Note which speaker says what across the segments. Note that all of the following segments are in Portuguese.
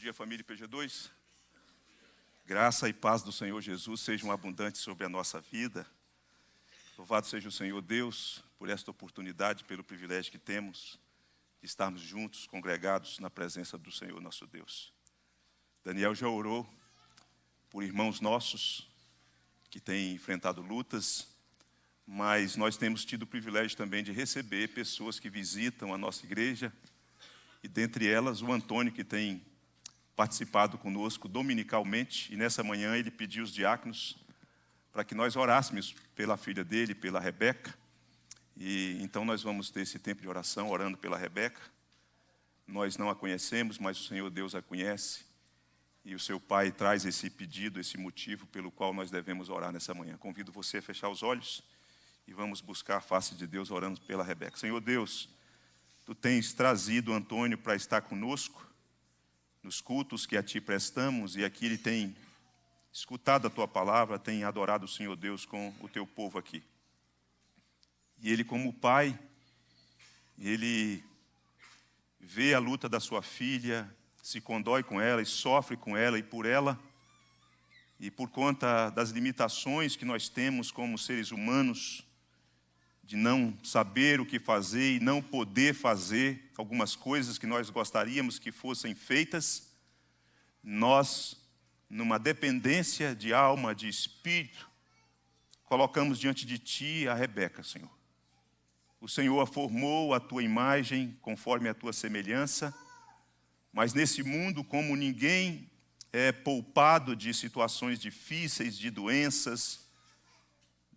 Speaker 1: dia, família PG2. Graça e paz do Senhor Jesus sejam abundantes sobre a nossa vida. Louvado seja o Senhor Deus por esta oportunidade, pelo privilégio que temos de estarmos juntos, congregados na presença do Senhor nosso Deus. Daniel já orou por irmãos nossos que têm enfrentado lutas, mas nós temos tido o privilégio também de receber pessoas que visitam a nossa igreja, e dentre elas o Antônio, que tem participado conosco dominicalmente, e nessa manhã ele pediu os diáconos para que nós orássemos pela filha dele, pela Rebeca, e então nós vamos ter esse tempo de oração, orando pela Rebeca. Nós não a conhecemos, mas o Senhor Deus a conhece, e o seu pai traz esse pedido, esse motivo pelo qual nós devemos orar nessa manhã. Convido você a fechar os olhos e vamos buscar a face de Deus orando pela Rebeca. Senhor Deus, Tu tens trazido o Antônio para estar conosco nos cultos que a Ti prestamos, e aqui ele tem escutado a Tua palavra, tem adorado o Senhor Deus com o Teu povo aqui. E ele, como pai, ele vê a luta da sua filha, se condói com ela e sofre com ela e por ela, e por conta das limitações que nós temos como seres humanos, de não saber o que fazer e não poder fazer algumas coisas que nós gostaríamos que fossem feitas, nós, numa dependência de alma, de espírito, colocamos diante de Ti a Rebeca, Senhor. O Senhor a formou à Tua imagem, conforme a Tua semelhança, mas nesse mundo, como ninguém é poupado de situações difíceis, de doenças,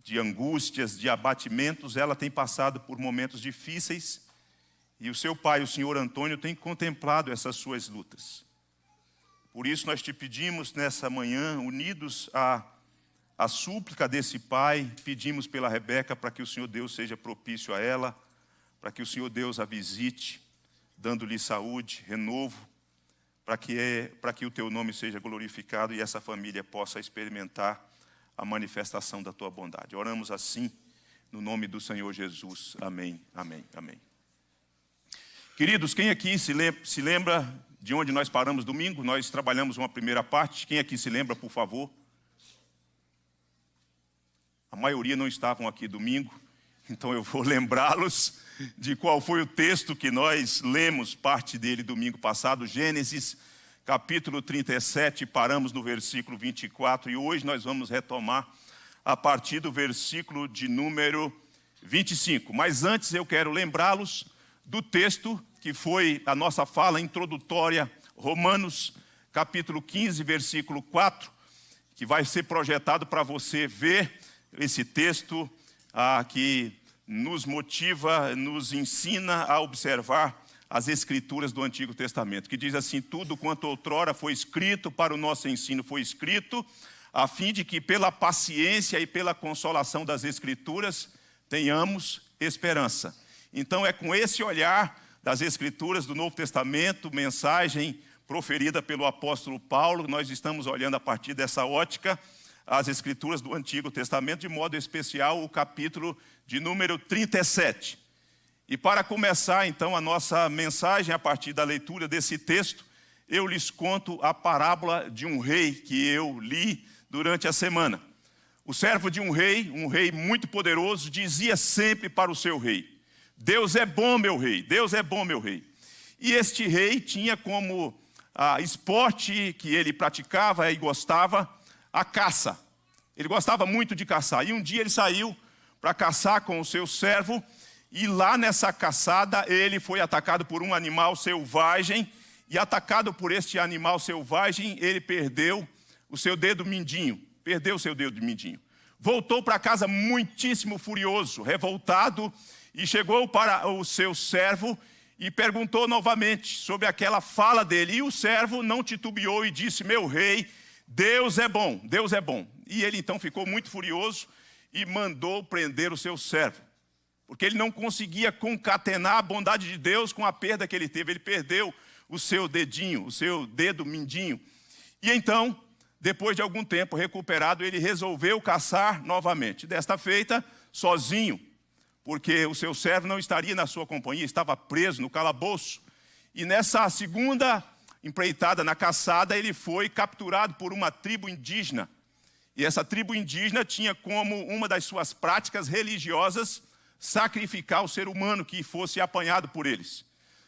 Speaker 1: de angústias, de abatimentos, ela tem passado por momentos difíceis, e o seu pai, o senhor Antônio, tem contemplado essas suas lutas. Por isso nós te pedimos nessa manhã, unidos à súplica desse pai, pedimos pela Rebeca para que o Senhor Deus seja propício a ela, para que o Senhor Deus a visite, dando-lhe saúde, renovo, para que o teu nome seja glorificado e essa família possa experimentar a manifestação da tua bondade. Oramos assim, no nome do Senhor Jesus. Amém, amém, amém. Queridos, quem aqui se lembra de onde nós paramos domingo? Nós trabalhamos uma primeira parte. Quem aqui se lembra, por favor? A maioria não estavam aqui domingo, então eu vou lembrá-los de qual foi o texto que nós lemos, parte dele domingo passado, Gênesis capítulo 37, paramos no versículo 24, e hoje nós vamos retomar a partir do versículo de número 25. Mas antes eu quero lembrá-los do texto que foi a nossa fala introdutória, Romanos capítulo 15, versículo 4, que vai ser projetado para você ver esse texto que nos motiva, nos ensina a observar as Escrituras do Antigo Testamento, que diz assim: tudo quanto outrora foi escrito para o nosso ensino foi escrito, a fim de que pela paciência e pela consolação das Escrituras tenhamos esperança. Então é com esse olhar das Escrituras do Novo Testamento, mensagem proferida pelo apóstolo Paulo, nós estamos olhando a partir dessa ótica as Escrituras do Antigo Testamento, de modo especial o capítulo de número 37. E para começar, então, a nossa mensagem, a partir da leitura desse texto, eu lhes conto a parábola de um rei que eu li durante a semana. O servo de um rei muito poderoso, dizia sempre para o seu rei: Deus é bom, meu rei, Deus é bom, meu rei. E este rei tinha como esporte que ele praticava e gostava a caça. Ele gostava muito de caçar. E um dia ele saiu para caçar com o seu servo, e lá nessa caçada ele foi atacado por um animal selvagem, e atacado por este animal selvagem, ele perdeu o seu dedo mindinho, Voltou para casa muitíssimo furioso, revoltado, e chegou para o seu servo e perguntou novamente sobre aquela fala dele. E o servo não titubeou e disse: meu rei, Deus é bom, Deus é bom. E ele então ficou muito furioso e mandou prender o seu servo, porque ele não conseguia concatenar a bondade de Deus com a perda que ele teve. Ele perdeu o seu dedinho, o seu dedo mindinho. E então, depois de algum tempo recuperado, ele resolveu caçar novamente. Desta feita, sozinho, porque o seu servo não estaria na sua companhia, estava preso no calabouço. E nessa segunda empreitada na caçada, ele foi capturado por uma tribo indígena. E essa tribo indígena tinha como uma das suas práticas religiosas sacrificar o ser humano que fosse apanhado por eles.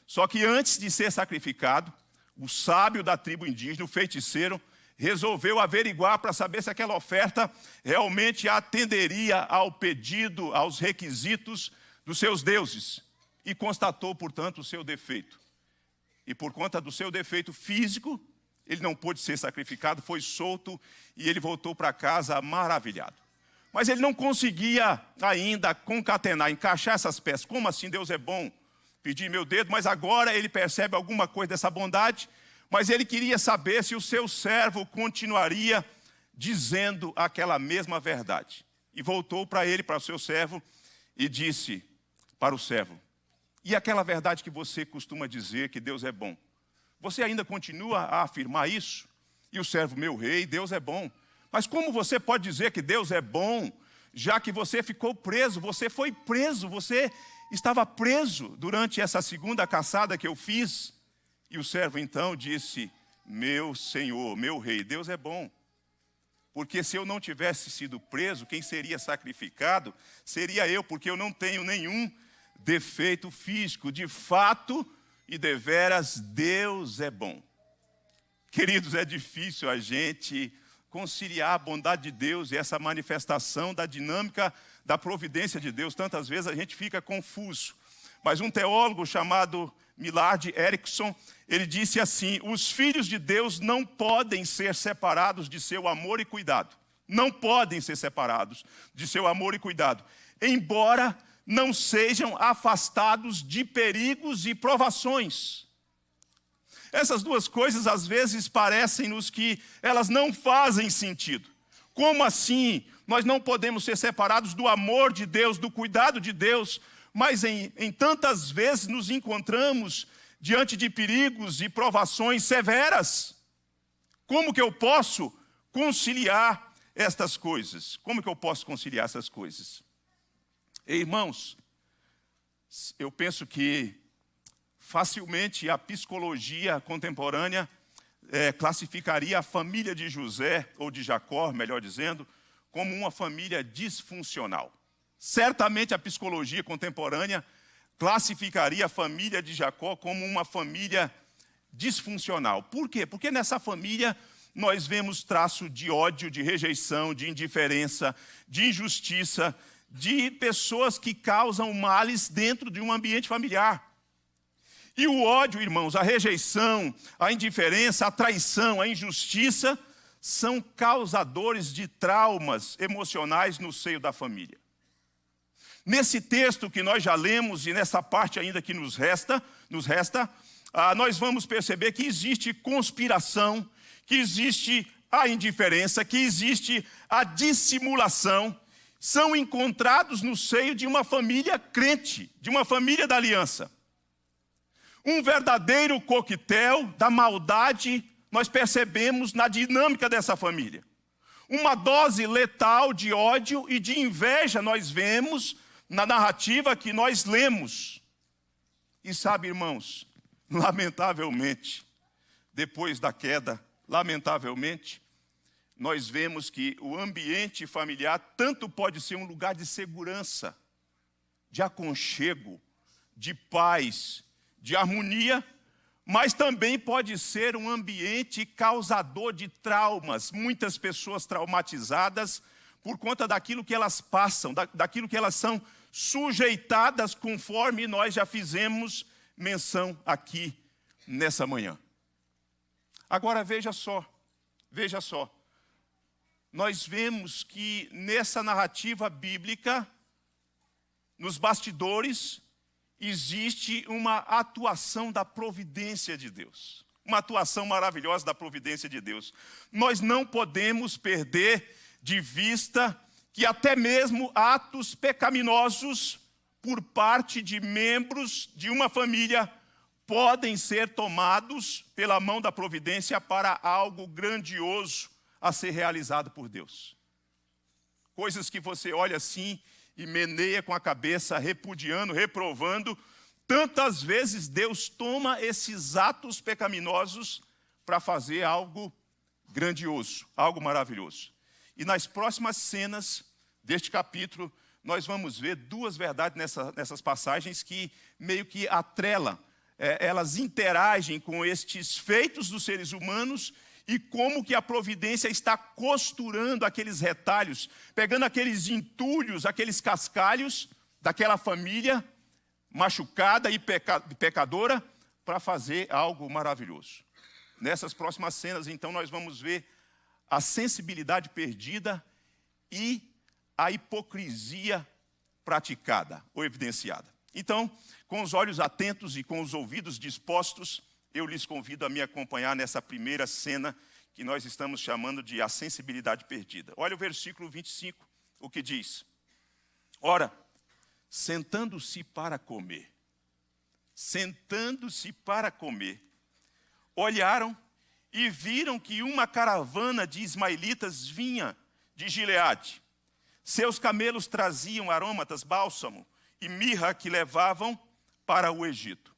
Speaker 1: Só que antes de ser sacrificado, o sábio da tribo indígena, o feiticeiro, resolveu averiguar para saber se aquela oferta realmente atenderia ao pedido, aos requisitos dos seus deuses. E constatou, portanto, o seu defeito. E por conta do seu defeito físico, ele não pôde ser sacrificado, foi solto e ele voltou para casa maravilhado. Mas ele não conseguia ainda concatenar, encaixar essas peças. Como assim Deus é bom? Pedi meu dedo, mas agora ele percebe alguma coisa dessa bondade, mas ele queria saber se o seu servo continuaria dizendo aquela mesma verdade. E voltou para ele, para o seu servo, e disse para o servo: e aquela verdade que você costuma dizer, que Deus é bom? Você ainda continua a afirmar isso? E o servo: meu rei, Deus é bom. Mas como você pode dizer que Deus é bom, já que você ficou preso, você foi preso, você estava preso durante essa segunda caçada que eu fiz? E o servo então disse: meu senhor, meu rei, Deus é bom. Porque se eu não tivesse sido preso, quem seria sacrificado seria eu, porque eu não tenho nenhum defeito físico. De fato e deveras, Deus é bom. Queridos, é difícil a gente conciliar a bondade de Deus e essa manifestação da dinâmica da providência de Deus. Tantas vezes a gente fica confuso. Mas um teólogo chamado Millard Erickson, ele disse assim: os filhos de Deus não podem ser separados de seu amor e cuidado. Não podem ser separados de seu amor e cuidado, embora não sejam afastados de perigos e provações. Essas duas coisas às vezes parecem-nos que elas não fazem sentido. Como assim nós não podemos ser separados do amor de Deus, do cuidado de Deus, mas em tantas vezes nos encontramos diante de perigos e provações severas? Como que eu posso conciliar estas coisas? Como que eu posso conciliar essas coisas? Irmãos, eu penso que facilmente a psicologia contemporânea classificaria a família de José, ou de Jacó, melhor dizendo, como uma família disfuncional. Certamente a psicologia contemporânea classificaria a família de Jacó como uma família disfuncional. Por quê? Porque nessa família nós vemos traço de ódio, de rejeição, de indiferença, de injustiça, de pessoas que causam males dentro de um ambiente familiar. E o ódio, irmãos, a rejeição, a indiferença, a traição, a injustiça, são causadores de traumas emocionais no seio da família. Nesse texto que nós já lemos e nessa parte ainda que nos resta, nós vamos perceber que existe conspiração, que existe a indiferença, que existe a dissimulação, são encontrados no seio de uma família crente, de uma família da aliança. Um verdadeiro coquetel da maldade nós percebemos na dinâmica dessa família. Uma dose letal de ódio e de inveja nós vemos na narrativa que nós lemos. E sabe, irmãos, lamentavelmente, depois da queda, lamentavelmente, nós vemos que o ambiente familiar tanto pode ser um lugar de segurança, de aconchego, de paz, de harmonia, mas também pode ser um ambiente causador de traumas. Muitas pessoas traumatizadas por conta daquilo que elas passam, daquilo que elas são sujeitadas, conforme nós já fizemos menção aqui nessa manhã. Agora veja só, nós vemos que nessa narrativa bíblica, nos bastidores, existe uma atuação da providência de Deus. Uma atuação maravilhosa da providência de Deus. Nós não podemos perder de vista que até mesmo atos pecaminosos por parte de membros de uma família podem ser tomados pela mão da providência para algo grandioso a ser realizado por Deus. Coisas que você olha assim e meneia com a cabeça, repudiando, reprovando, Tantas vezes Deus toma esses atos pecaminosos para fazer algo grandioso, algo maravilhoso. E nas próximas cenas deste capítulo, nós vamos ver duas verdades nessas passagens que meio que atrelam, elas interagem com estes feitos dos seres humanos e como que a providência está costurando aqueles retalhos, pegando aqueles entulhos, aqueles cascalhos daquela família machucada e pecadora para fazer algo maravilhoso. Nessas próximas cenas, então, nós vamos ver a sensibilidade perdida e a hipocrisia praticada ou evidenciada. Então, com os olhos atentos e com os ouvidos dispostos, eu lhes convido a me acompanhar nessa primeira cena que nós estamos chamando de a sensibilidade perdida. Olha o versículo 25, o que diz: ora, sentando-se para comer, olharam e viram que uma caravana de ismaelitas vinha de Gileade. Seus camelos traziam aromatas, bálsamo e mirra que levavam para o Egito.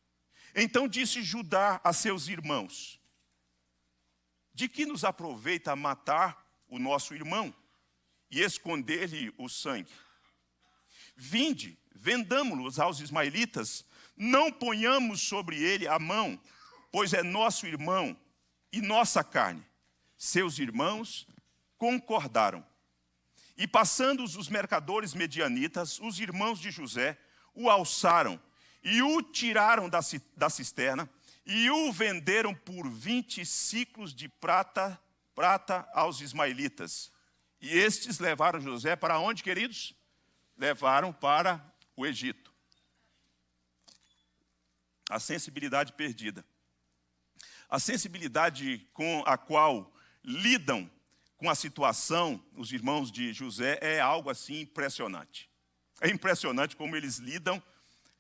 Speaker 1: Então disse Judá a seus irmãos: de que nos aproveita matar o nosso irmão e esconder-lhe o sangue? Vinde, vendamo-los aos ismaelitas, não ponhamos sobre ele a mão, pois é nosso irmão e nossa carne. Seus irmãos concordaram. E passando os mercadores medianitas, os irmãos de José o alçaram e o tiraram da cisterna e o venderam por 20 siclos de prata aos ismaelitas. E estes levaram José para onde, queridos? Levaram para o Egito. A sensibilidade perdida. A sensibilidade com a qual lidam com a situação, os irmãos de José, é algo assim impressionante. É impressionante como eles lidam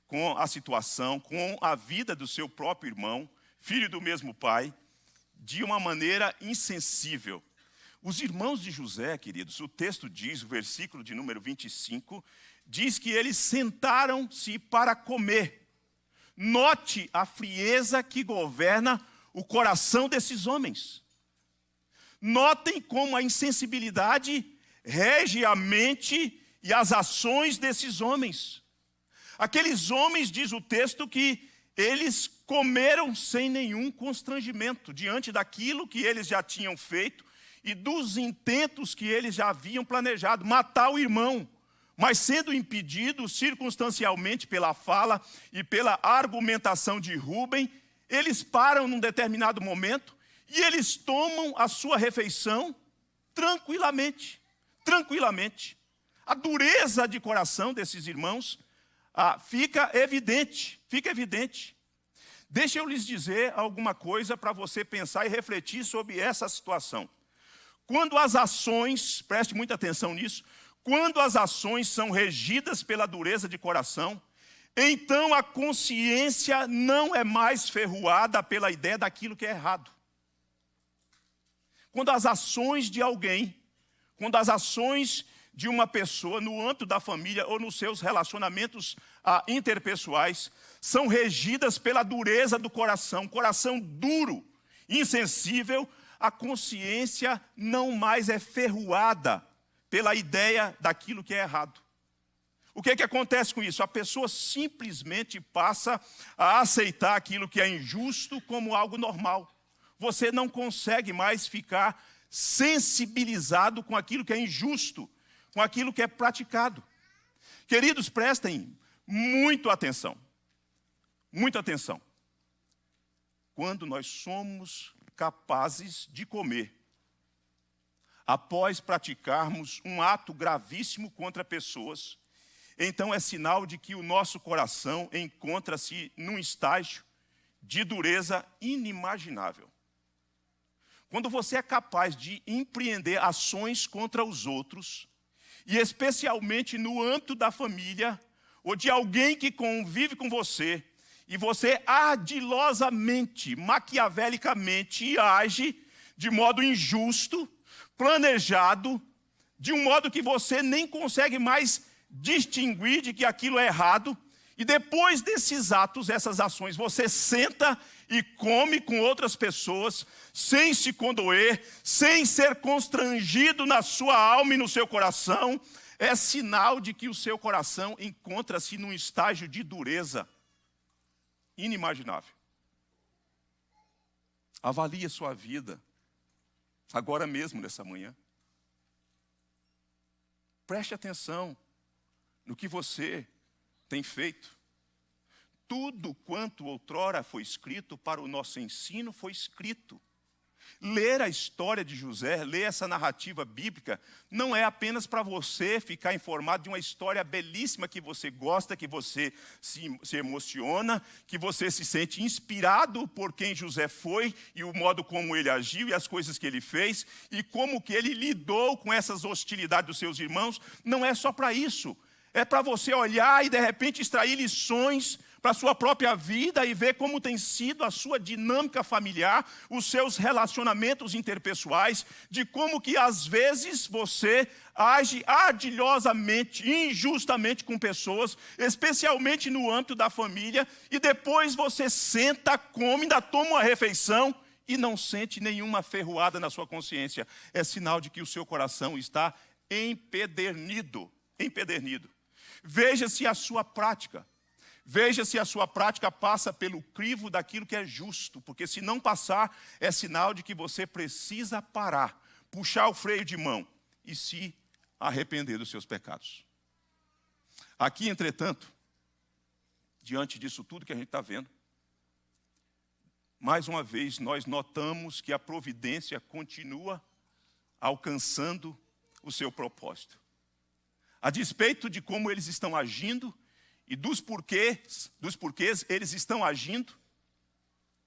Speaker 1: com a situação, com a vida do seu próprio irmão, filho do mesmo pai, de uma maneira insensível. Os irmãos de José, queridos, o texto diz, o versículo de número 25, diz que eles sentaram-se para comer. Note a frieza que governa o coração desses homens. Notem como a insensibilidade rege a mente e as ações desses homens. Aqueles homens, diz o texto, que eles comeram sem nenhum constrangimento diante daquilo que eles já tinham feito e dos intentos que eles já haviam planejado, matar o irmão, mas sendo impedidos circunstancialmente pela fala e pela argumentação de Rúben, eles param num determinado momento e eles tomam a sua refeição tranquilamente. A dureza de coração desses irmãos fica evidente. Deixa eu lhes dizer alguma coisa para você pensar e refletir sobre essa situação. Quando as ações, preste muita atenção nisso, quando as ações são regidas pela dureza de coração, então a consciência não é mais ferroada pela ideia daquilo que é errado. Quando as ações de alguém, quando as ações de uma pessoa no âmbito da família ou nos seus relacionamentos interpessoais são regidas pela dureza do coração duro, insensível, a consciência não mais é ferroada pela ideia daquilo que é errado. O que acontece com isso? A pessoa simplesmente passa a aceitar aquilo que é injusto como algo normal. Você não consegue mais ficar sensibilizado com aquilo que é injusto, com aquilo que é praticado. Queridos, prestem muita atenção. Quando nós somos capazes de comer, após praticarmos um ato gravíssimo contra pessoas, então é sinal de que o nosso coração encontra-se num estágio de dureza inimaginável. Quando você é capaz de empreender ações contra os outros, e especialmente no âmbito da família, ou de alguém que convive com você, e você ardilosamente, maquiavelicamente age de modo injusto, planejado, de um modo que você nem consegue mais distinguir de que aquilo é errado, E depois desses atos, essas ações, você senta e come com outras pessoas, sem se condoer, sem ser constrangido na sua alma e no seu coração, é sinal de que o seu coração encontra-se num estágio de dureza inimaginável. Avalie a sua vida, agora mesmo, nessa manhã. Preste atenção no que você tem feito. Tudo quanto outrora foi escrito para o nosso ensino foi escrito. Ler a história de José, ler essa narrativa bíblica, não é apenas para você ficar informado de uma história belíssima que você gosta, que você se emociona, que você se sente inspirado por quem José foi e o modo como ele agiu e as coisas que ele fez e como que ele lidou com essas hostilidades dos seus irmãos. Não é só para isso. É para você olhar e de repente extrair lições para a sua própria vida e ver como tem sido a sua dinâmica familiar, os seus relacionamentos interpessoais, de como que às vezes você age ardilhosamente, injustamente com pessoas, especialmente no âmbito da família, e depois você senta, come, ainda toma uma refeição e não sente nenhuma ferroada na sua consciência. É sinal de que o seu coração está empedernido. Veja se a sua prática passa pelo crivo daquilo que é justo, porque se não passar, é sinal de que você precisa parar, puxar o freio de mão e se arrepender dos seus pecados. Aqui, entretanto, diante disso tudo que a gente está vendo, mais uma vez nós notamos que a providência continua alcançando o seu propósito. A despeito de como eles estão agindo e dos porquês eles estão agindo,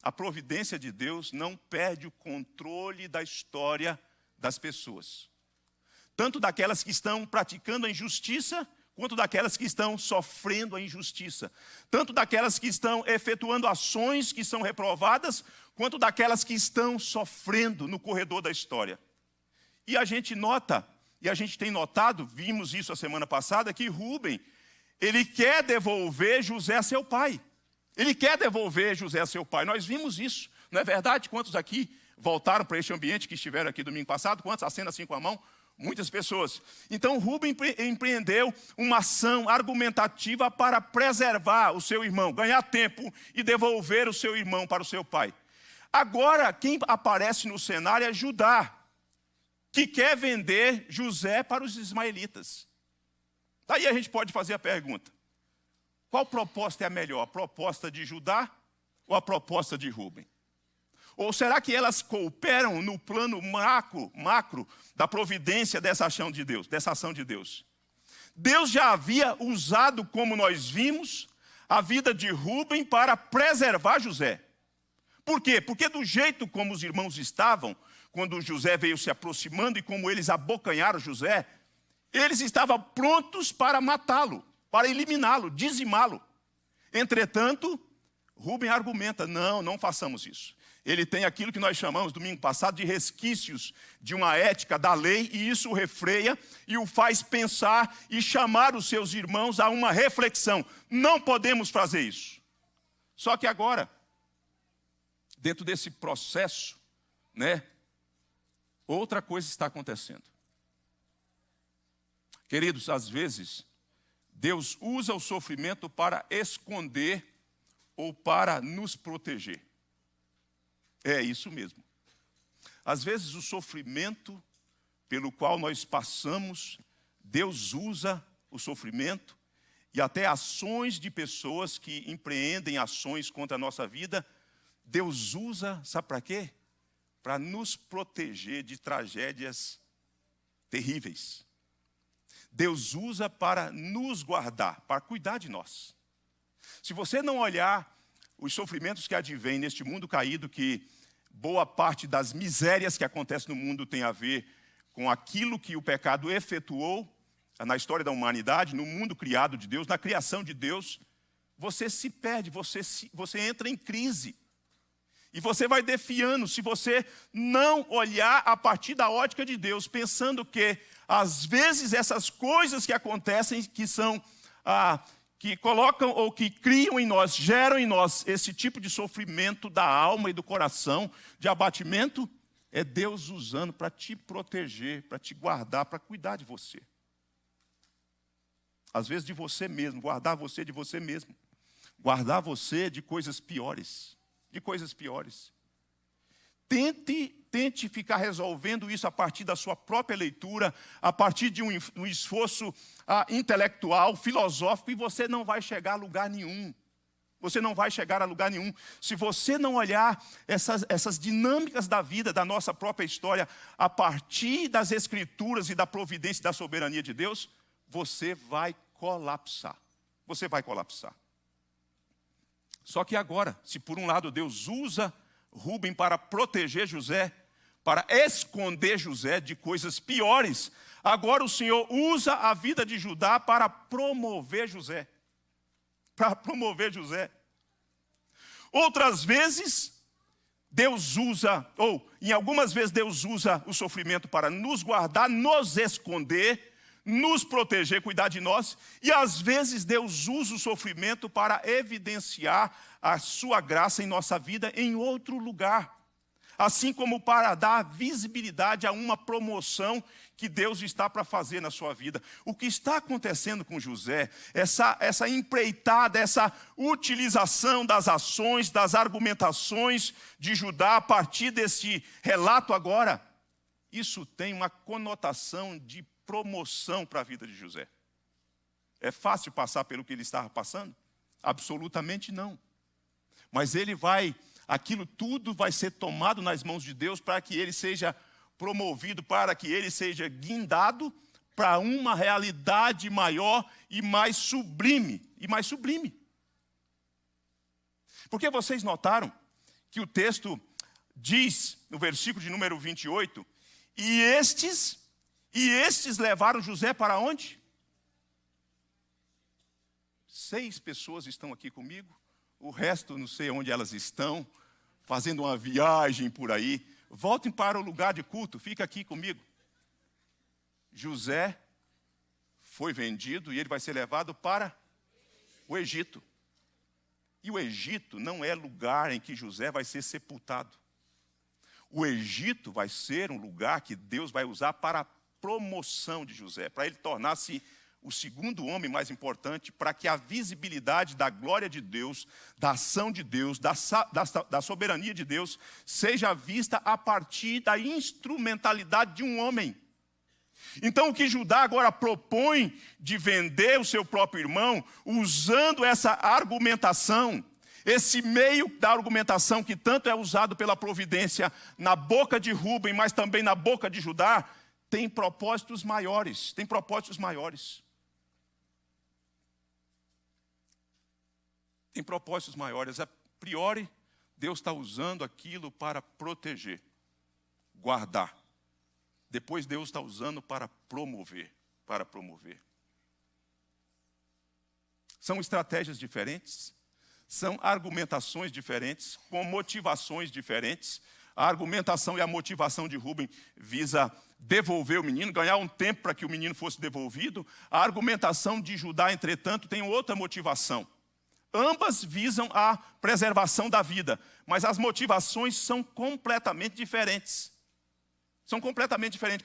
Speaker 1: a providência de Deus não perde o controle da história das pessoas. Tanto daquelas que estão praticando a injustiça, quanto daquelas que estão sofrendo a injustiça. Tanto daquelas que estão efetuando ações que são reprovadas, quanto daquelas que estão sofrendo no corredor da história. E a gente nota, e a gente tem notado, vimos isso a semana passada, que Rúben, ele quer devolver José a seu pai. Ele quer devolver José a seu pai. Nós vimos isso, não é verdade? Quantos aqui voltaram para este ambiente que estiveram aqui domingo passado? Quantos acendem assim com a mão? Muitas pessoas. Então Rúben empreendeu uma ação argumentativa para preservar o seu irmão, ganhar tempo e devolver o seu irmão para o seu pai. Agora, quem aparece no cenário é Judá, que quer vender José para os ismaelitas. Daí a gente pode fazer a pergunta: qual proposta é a melhor? A proposta de Judá ou a proposta de Rúben? Ou será que elas cooperam no plano macro da providência dessa ação de Deus? Deus já havia usado, como nós vimos, a vida de Rúben para preservar José. Por quê? Porque do jeito como os irmãos estavam, quando José veio se aproximando e como eles abocanharam José, eles estavam prontos para matá-lo, para eliminá-lo, dizimá-lo. Entretanto, Rúben argumenta: não façamos isso. Ele tem aquilo que nós chamamos, domingo passado, de resquícios de uma ética da lei, e isso o refreia e o faz pensar e chamar os seus irmãos a uma reflexão. Não podemos fazer isso. Só que agora, dentro desse processo, outra coisa está acontecendo. Queridos, às vezes, Deus usa o sofrimento para esconder ou para nos proteger. É isso mesmo. Às vezes o sofrimento pelo qual nós passamos, Deus usa o sofrimento e até ações de pessoas que empreendem ações contra a nossa vida, Deus usa, sabe para quê? Para nos proteger de tragédias terríveis. Deus usa para nos guardar, para cuidar de nós. Se você não olhar os sofrimentos que advêm neste mundo caído, que boa parte das misérias que acontecem no mundo tem a ver com aquilo que o pecado efetuou na história da humanidade, no mundo criado de Deus, na criação de Deus, você se perde, você entra em crise. E você vai defiando se você não olhar a partir da ótica de Deus, pensando que, às vezes, essas coisas que acontecem, que são que colocam ou que criam em nós, geram em nós esse tipo de sofrimento da alma e do coração, de abatimento, é Deus usando para te proteger, para te guardar, para cuidar de você. Às vezes de você mesmo, guardar você de você mesmo. Guardar você de coisas piores, de coisas piores. Tente ficar resolvendo isso a partir da sua própria leitura, a partir de um esforço intelectual, filosófico, e você não vai chegar a lugar nenhum. Você não vai chegar a lugar nenhum. Se você não olhar essas dinâmicas da vida, da nossa própria história, a partir das Escrituras e da providência e da soberania de Deus, você vai colapsar. Você vai colapsar. Só que agora, se por um lado Deus usa Rúben para proteger José, para esconder José de coisas piores, agora o Senhor usa a vida de Judá para promover José. Para promover José. Outras vezes, Deus usa, ou em algumas vezes Deus usa o sofrimento para nos guardar, nos esconder, nos proteger, cuidar de nós. E às vezes Deus usa o sofrimento para evidenciar a sua graça em nossa vida em outro lugar. Assim como para dar visibilidade a uma promoção que Deus está para fazer na sua vida. O que está acontecendo com José, essa empreitada, essa utilização das ações, das argumentações de Judá a partir desse relato agora, isso tem uma conotação de promoção para a vida de José. É fácil passar pelo que ele estava passando? Absolutamente não. Mas aquilo tudo vai ser tomado nas mãos de Deus para que ele seja promovido, para que ele seja guindado para uma realidade maior e mais sublime. Porque vocês notaram que o texto diz, no versículo de número 28, e estes levaram José para onde? 6 pessoas estão aqui comigo. O resto, não sei onde elas estão, fazendo uma viagem por aí. Voltem para o lugar de culto, fica aqui comigo. José foi vendido e ele vai ser levado para o Egito. E o Egito não é lugar em que José vai ser sepultado. O Egito vai ser um lugar que Deus vai usar para a promoção de José, para ele tornar-se o segundo homem mais importante, para que a visibilidade da glória de Deus, da ação de Deus, da soberania de Deus, seja vista a partir da instrumentalidade de um homem. Então o que Judá agora propõe de vender o seu próprio irmão, usando essa argumentação, esse meio da argumentação que tanto é usado pela providência na boca de Rúben, mas também na boca de Judá, tem propósitos maiores, Tem propósitos maiores. A priori, Deus está usando aquilo para proteger, guardar. Depois Deus está usando para promover. São estratégias diferentes, são argumentações diferentes, com motivações diferentes. A argumentação e a motivação de Rúben visa devolver o menino, ganhar um tempo para que o menino fosse devolvido. A argumentação de Judá, entretanto, tem outra motivação. Ambas visam a preservação da vida, mas as motivações são completamente diferentes.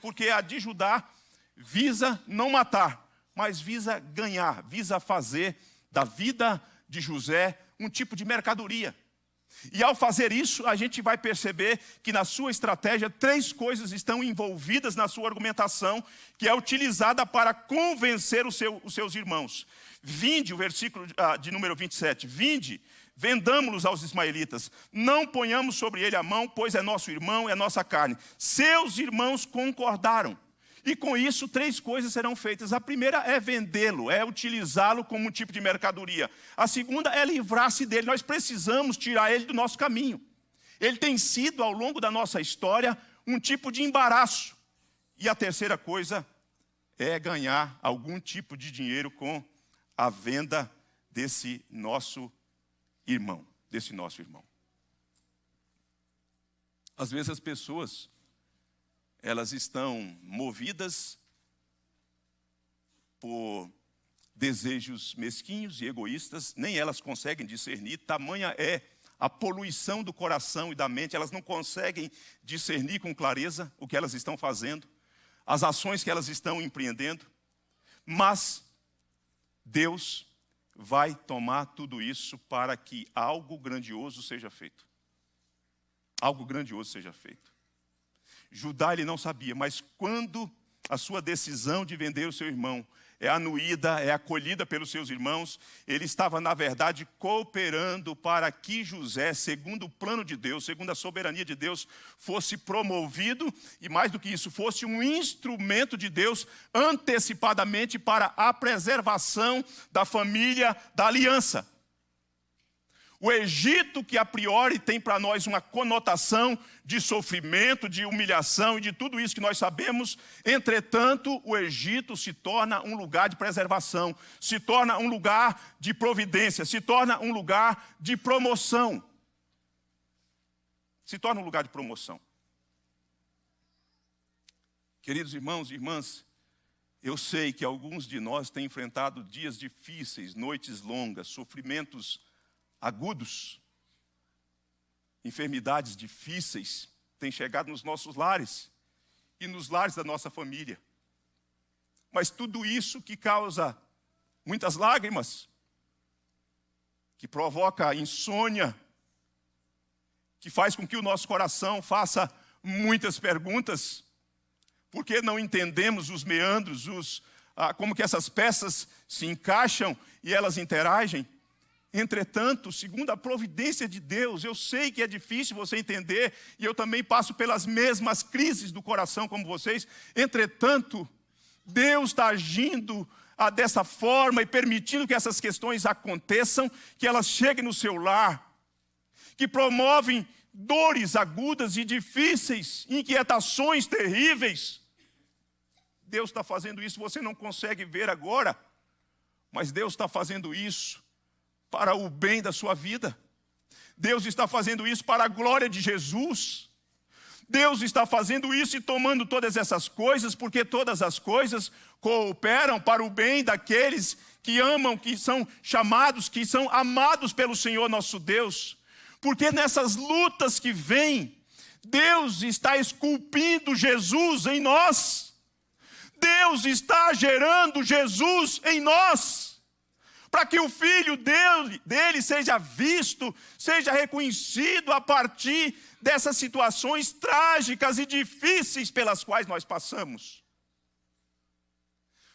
Speaker 1: Porque a de Judá visa não matar, mas visa ganhar, visa fazer da vida de José um tipo de mercadoria. E ao fazer isso, a gente vai perceber que na sua estratégia, 3 coisas estão envolvidas na sua argumentação, que é utilizada para convencer os seus irmãos. Vinde, o versículo de número 27, vinde, vendamo-los aos ismaelitas, não ponhamos sobre ele a mão, pois é nosso irmão, é nossa carne. Seus irmãos concordaram. E com isso, 3 coisas serão feitas. A primeira é vendê-lo, é utilizá-lo como um tipo de mercadoria. A segunda é livrar-se dele. Nós precisamos tirar ele do nosso caminho. Ele tem sido, ao longo da nossa história, um tipo de embaraço. E a terceira coisa é ganhar algum tipo de dinheiro com a venda desse nosso irmão. Às vezes as pessoas, elas estão movidas por desejos mesquinhos e egoístas, nem elas conseguem discernir, tamanha é a poluição do coração e da mente, elas não conseguem discernir com clareza o que elas estão fazendo, as ações que elas estão empreendendo, mas Deus vai tomar tudo isso para que algo grandioso seja feito. Algo grandioso seja feito. Judá ele não sabia, mas quando a sua decisão de vender o seu irmão é anuída, é acolhida pelos seus irmãos, ele estava, na verdade, cooperando para que José, segundo o plano de Deus, segundo a soberania de Deus, fosse promovido, e mais do que isso, fosse um instrumento de Deus antecipadamente para a preservação da família, da aliança. O Egito, que a priori tem para nós uma conotação de sofrimento, de humilhação e de tudo isso que nós sabemos, entretanto, o Egito se torna um lugar de preservação, se torna um lugar de providência, se torna um lugar de promoção. Se torna um lugar de promoção. Queridos irmãos e irmãs, eu sei que alguns de nós têm enfrentado dias difíceis, noites longas, sofrimentos agudos, enfermidades difíceis têm chegado nos nossos lares e nos lares da nossa família. Mas tudo isso que causa muitas lágrimas, que provoca insônia, que faz com que o nosso coração faça muitas perguntas, porque não entendemos os meandros, como que essas peças se encaixam e elas interagem. Entretanto, segundo a providência de Deus, eu sei que é difícil você entender, e eu também passo pelas mesmas crises do coração como vocês. Entretanto, Deus está agindo dessa forma e permitindo que essas questões aconteçam, que elas cheguem no seu lar, que promovem dores agudas e difíceis, inquietações terríveis. Deus está fazendo isso, você não consegue ver agora, mas Deus está fazendo isso para o bem da sua vida. Deus está fazendo isso para a glória de Jesus. Deus está fazendo isso e tomando todas essas coisas, porque todas as coisas cooperam para o bem daqueles que amam, que são chamados, que são amados pelo Senhor nosso Deus. Porque nessas lutas que vêm, Deus está esculpindo Jesus em nós. Deus está gerando Jesus em nós, para que o Filho dele seja visto, seja reconhecido a partir dessas situações trágicas e difíceis pelas quais nós passamos.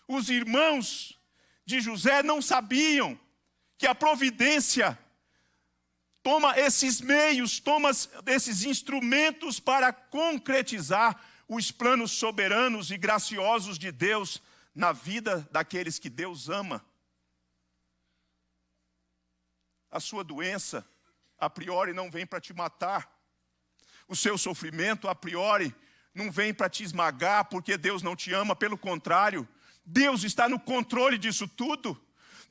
Speaker 1: Os irmãos de José não sabiam que a providência toma esses meios, toma esses instrumentos para concretizar os planos soberanos e graciosos de Deus na vida daqueles que Deus ama. A sua doença, a priori, não vem para te matar. O seu sofrimento, a priori, não vem para te esmagar, porque Deus não te ama. Pelo contrário, Deus está no controle disso tudo.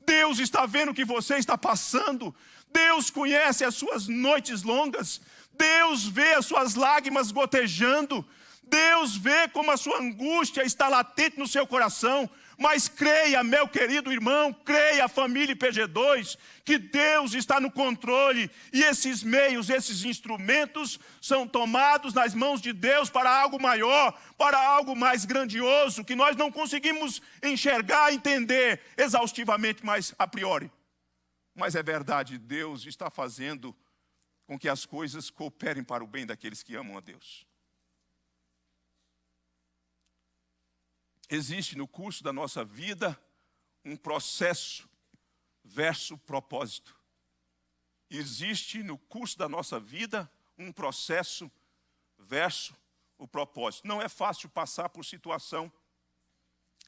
Speaker 1: Deus está vendo o que você está passando. Deus conhece as suas noites longas. Deus vê as suas lágrimas gotejando. Deus vê como a sua angústia está latente no seu coração. Mas creia, meu querido irmão, creia, família IPG2, que Deus está no controle. E esses meios, esses instrumentos são tomados nas mãos de Deus para algo maior, para algo mais grandioso, que nós não conseguimos enxergar, entender exaustivamente, mas a priori. Mas é verdade, Deus está fazendo com que as coisas cooperem para o bem daqueles que amam a Deus. Existe no curso da nossa vida um processo versus propósito. Existe no curso da nossa vida um processo versus o propósito. Não é fácil passar por situação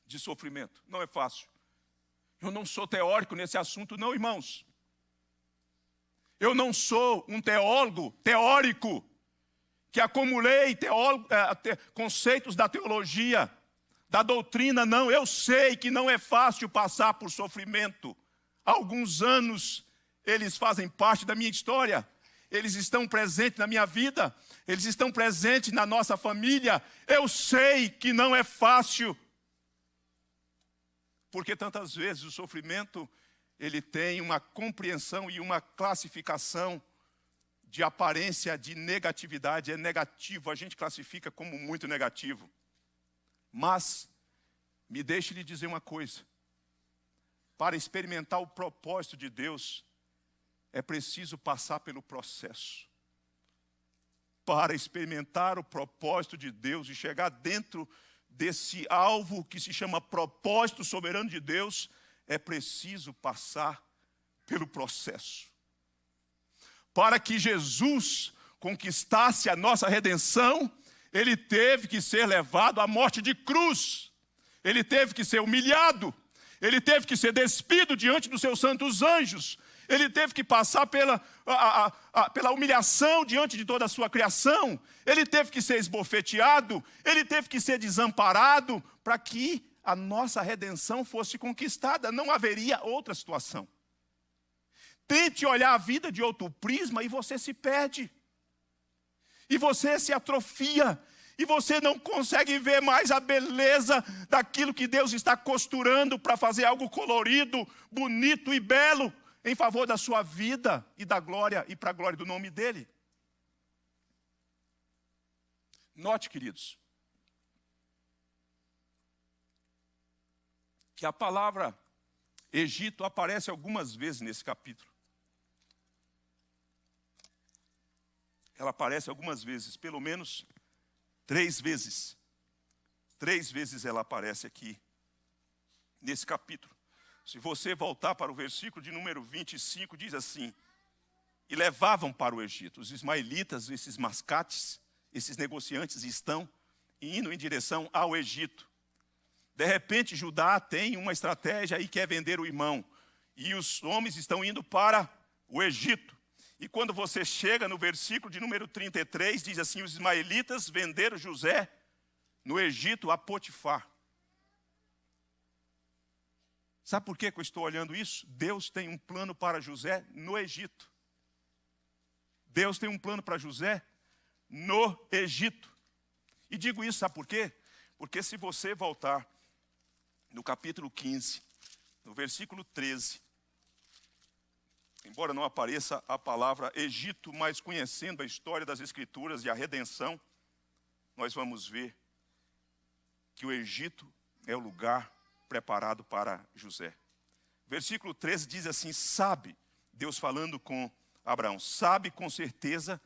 Speaker 1: de sofrimento. Não é fácil. Eu não sou teórico nesse assunto, não, irmãos. Eu não sou um teórico, que acumulei conceitos da teologia, da doutrina, não. Eu sei que não é fácil passar por sofrimento. Há alguns anos eles fazem parte da minha história. Eles estão presentes na minha vida. Eles estão presentes na nossa família. Eu sei que não é fácil. Porque tantas vezes o sofrimento, ele tem uma compreensão e uma classificação de aparência de negatividade. É negativo, a gente classifica como muito negativo. Mas, me deixe lhe dizer uma coisa. Para experimentar o propósito de Deus, é preciso passar pelo processo. Para experimentar o propósito de Deus e chegar dentro desse alvo que se chama propósito soberano de Deus, é preciso passar pelo processo. Para que Jesus conquistasse a nossa redenção, ele teve que ser levado à morte de cruz. Ele teve que ser humilhado. Ele teve que ser despido diante dos seus santos anjos. Ele teve que passar pela humilhação diante de toda a sua criação. Ele teve que ser esbofeteado. Ele teve que ser desamparado para que a nossa redenção fosse conquistada. Não haveria outra situação. Tente olhar a vida de outro prisma e você se perde. E você se atrofia. E você não consegue ver mais a beleza daquilo que Deus está costurando para fazer algo colorido, bonito e belo em favor da sua vida e da glória e para a glória do nome dele. Note, queridos, que a palavra Egito aparece algumas vezes nesse capítulo. Ela aparece algumas vezes, pelo menos 3 vezes. 3 vezes ela aparece aqui, nesse capítulo. Se você voltar para o versículo de número 25, diz assim: e levavam para o Egito. Os ismaelitas, esses mascates, esses negociantes estão indo em direção ao Egito. De repente, Judá tem uma estratégia e quer vender o irmão. E os homens estão indo para o Egito. E quando você chega no versículo de número 33, diz assim: os ismaelitas venderam José no Egito a Potifar. Sabe por que eu estou olhando isso? Deus tem um plano para José no Egito. Deus tem um plano para José no Egito. E digo isso, sabe por quê? Porque se você voltar no capítulo 15, no versículo 13, embora não apareça a palavra Egito, mas conhecendo a história das Escrituras e a redenção, nós vamos ver que o Egito é o lugar preparado para José. Versículo 13 diz assim: sabe, Deus falando com Abraão, sabe com certeza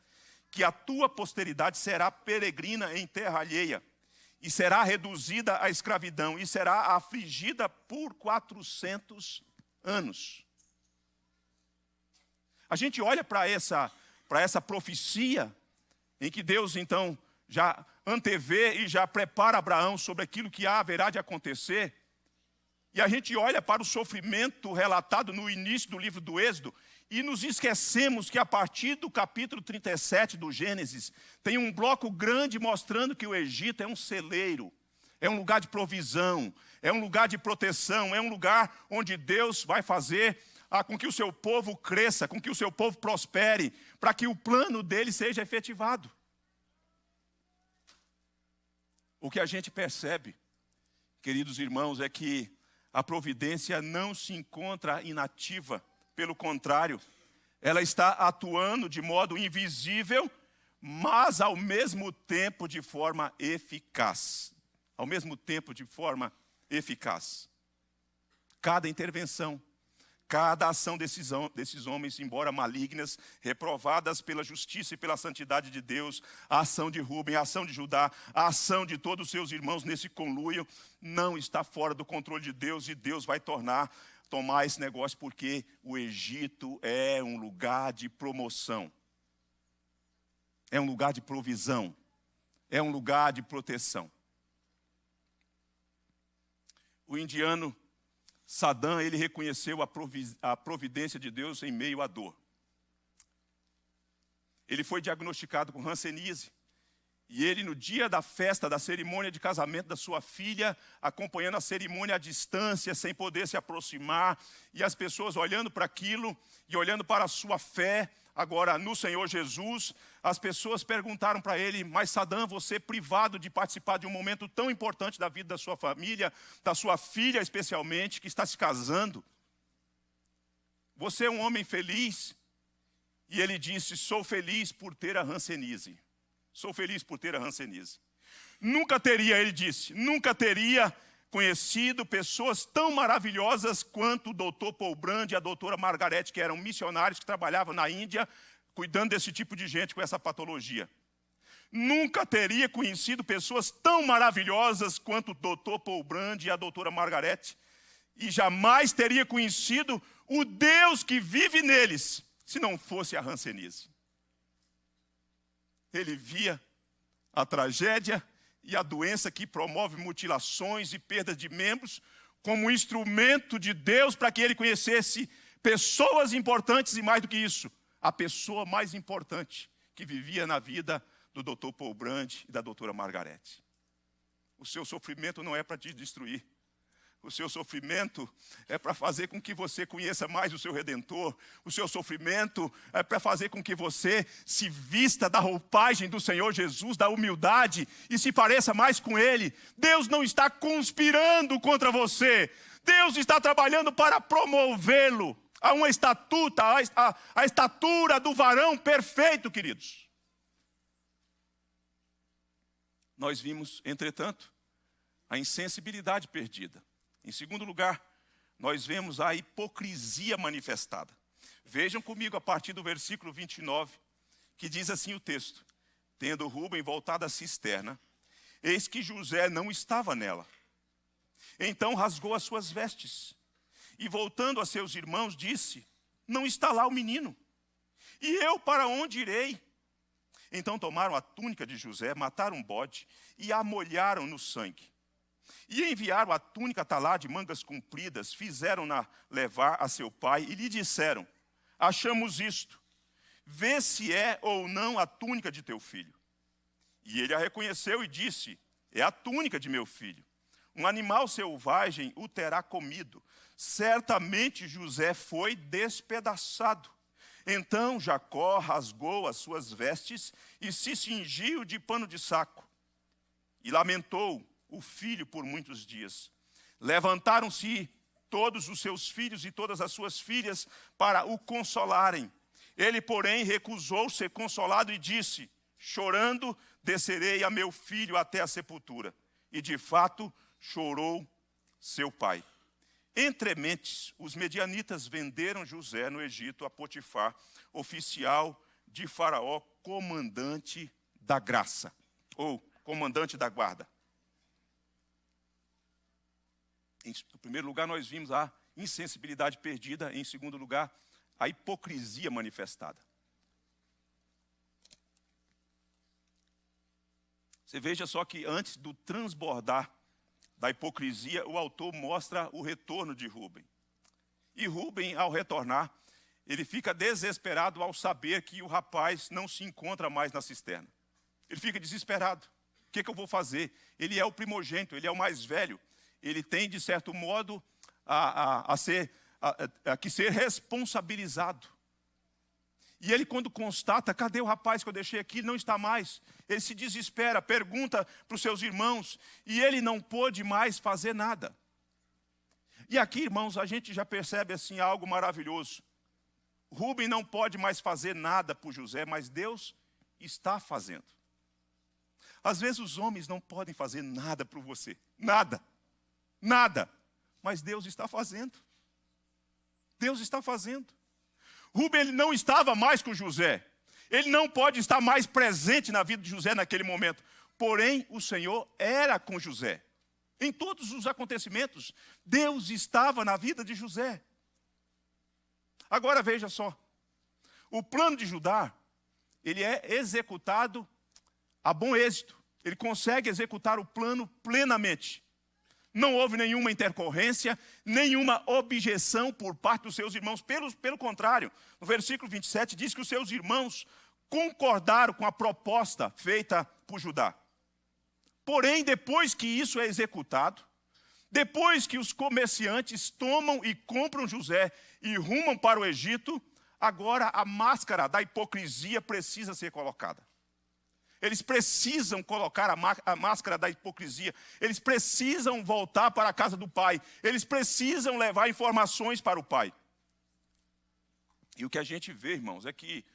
Speaker 1: que a tua posteridade será peregrina em terra alheia, e será reduzida à escravidão, e será afligida por 400 anos. A gente olha para essa profecia, em que Deus então já antevê e já prepara Abraão sobre aquilo que haverá de acontecer. E a gente olha para o sofrimento relatado no início do livro do Êxodo e nos esquecemos que a partir do capítulo 37 do Gênesis tem um bloco grande mostrando que o Egito é um celeiro, é um lugar de provisão, é um lugar de proteção, é um lugar onde Deus vai fazer com que o seu povo cresça, com que o seu povo prospere, para que o plano dele seja efetivado. O que a gente percebe, queridos irmãos, é que a providência não se encontra inativa. Pelo contrário, ela está atuando de modo invisível, mas ao mesmo tempo de forma eficaz. Ao mesmo tempo de forma eficaz. Cada intervenção, cada ação desses homens, embora malignas, reprovadas pela justiça e pela santidade de Deus, a ação de Rúben, a ação de Judá, a ação de todos os seus irmãos nesse conluio, não está fora do controle de Deus, e Deus vai tomar esse negócio, porque o Egito é um lugar de promoção, é um lugar de provisão, é um lugar de proteção. O indiano Saddam, ele reconheceu a providência de Deus em meio à dor. Ele foi diagnosticado com hanseníase. E ele, no dia da festa, da cerimônia de casamento da sua filha, acompanhando a cerimônia à distância, sem poder se aproximar, e as pessoas olhando para aquilo e olhando para a sua fé, Agora, no Senhor Jesus, as pessoas perguntaram para ele: mas Sadam, você privado de participar de um momento tão importante da vida da sua família, da sua filha especialmente, que está se casando, você é um homem feliz? E ele disse: sou feliz por ter a hanseníase. Sou feliz por ter a hanseníase. Nunca teria, ele disse, nunca teria conhecido pessoas tão maravilhosas quanto o doutor Paul Brand e a doutora Margaret, que eram missionários que trabalhavam na Índia, cuidando desse tipo de gente com essa patologia. Nunca teria conhecido pessoas tão maravilhosas quanto o doutor Paul Brand e a doutora Margaret, e jamais teria conhecido o Deus que vive neles, se não fosse a hanseníase. Ele via a tragédia e a doença que promove mutilações e perdas de membros como um instrumento de Deus para que ele conhecesse pessoas importantes, e mais do que isso, a pessoa mais importante que vivia na vida do Dr. Paul Brand e da doutora Margaret. O seu sofrimento não é para te destruir. O seu sofrimento é para fazer com que você conheça mais o seu Redentor. O seu sofrimento é para fazer com que você se vista da roupagem do Senhor Jesus, da humildade, e se pareça mais com Ele. Deus não está conspirando contra você. Deus está trabalhando para promovê-lo a uma a estatura do varão perfeito, queridos. Nós vimos, entretanto, a insensibilidade perdida. Em segundo lugar, nós vemos a hipocrisia manifestada. Vejam comigo a partir do versículo 29, que diz assim o texto: tendo Rúben voltado à cisterna, eis que José não estava nela. Então rasgou as suas vestes, e voltando a seus irmãos, disse: não está lá o menino, e eu para onde irei? Então tomaram a túnica de José, mataram um bode, e a molharam no sangue. E enviaram a túnica talá de mangas compridas, fizeram-na levar a seu pai e lhe disseram: achamos isto, vê se é ou não a túnica de teu filho. E ele a reconheceu e disse: é a túnica de meu filho. Um animal selvagem o terá comido. Certamente José foi despedaçado. Então Jacó rasgou as suas vestes e se cingiu de pano de saco. E lamentou o filho por muitos dias. Levantaram-se todos os seus filhos e todas as suas filhas para o consolarem. Ele, porém, recusou ser consolado e disse: chorando, descerei a meu filho até a sepultura. E, de fato, chorou seu pai. Entre mentes, os medianitas venderam José no Egito a Potifar, oficial de Faraó, comandante da graça, ou comandante da guarda. Em primeiro lugar, nós vimos a insensibilidade perdida. Em segundo lugar, a hipocrisia manifestada. Você veja só que antes do transbordar da hipocrisia, o autor mostra o retorno de Rúben. E Rúben, ao retornar, ele fica desesperado ao saber que o rapaz não se encontra mais na cisterna. Ele fica desesperado. O que eu vou fazer? Ele é o primogênito, ele é o mais velho. Ele tem, de certo modo, que ser responsabilizado. E ele, quando constata: cadê o rapaz que eu deixei aqui? Ele não está mais. Ele se desespera, pergunta para os seus irmãos, e ele não pôde mais fazer nada. E aqui, irmãos, a gente já percebe assim algo maravilhoso. Rúben não pode mais fazer nada por José, mas Deus está fazendo. Às vezes os homens não podem fazer nada por você. Nada. Nada. Mas Deus está fazendo. Deus está fazendo. Rúben, ele não estava mais com José. Ele não pode estar mais presente na vida de José naquele momento. Porém, o Senhor era com José. Em todos os acontecimentos, Deus estava na vida de José. Agora veja só. O plano de Judá, ele é executado a bom êxito. Ele consegue executar o plano plenamente. Não houve nenhuma intercorrência, nenhuma objeção por parte dos seus irmãos. Pelo contrário, no versículo 27 diz que os seus irmãos concordaram com a proposta feita por Judá. Porém, depois que isso é executado, depois que os comerciantes tomam e compram José e rumam para o Egito, agora a máscara da hipocrisia precisa ser colocada. Eles precisam colocar a máscara da hipocrisia. Eles precisam voltar para a casa do pai. Eles precisam levar informações para o pai. E o que a gente vê, irmãos, é que